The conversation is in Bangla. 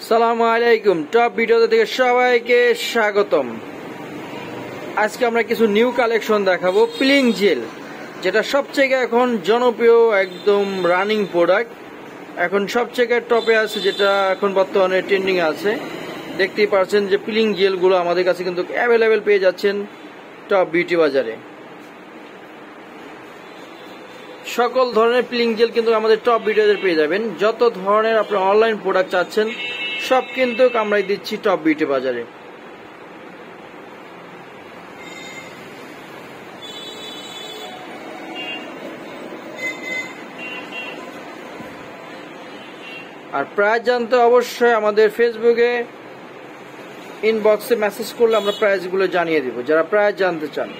সালামু আলাইকুম। টপ ভিডিওতে থেকে সবাইকে স্বাগতম। আজকে আমরা কিছু নিউ কালেকশন দেখাবো। পিলিং জেল, যেটা সবচেয়ে এখন জনপ্রিয়, একদম রানিং প্রোডাক্ট, এখন সবচেয়ে টপে আছে, যেটা এখন বর্তমানে ট্রেন্ডিং আছে। দেখতেই পাচ্ছেন যে পিলিং জেলগুলো আমাদের কাছে কিন্তু অ্যাভেলেবেল পেয়ে যাচ্ছেন টপ বিউটি বাজারে। সকল ধরনের পিলিং জেল কিন্তু আমাদের টপ বিউটিতে পেয়ে যাবেন। যত ধরনের আপনার অনলাইন প্রোডাক্ট চাচ্ছেন সব কিন্তু আমরাই দিচ্ছি টপ বিউটি বাজারে। আর প্রাইস জানতে অবশ্যই আমাদের ফেসবুকে ইনবক্সে মেসেজ করলে আমরা প্রাইসগুলো জানিয়ে দিব, যারা প্রাইস জানতে চান।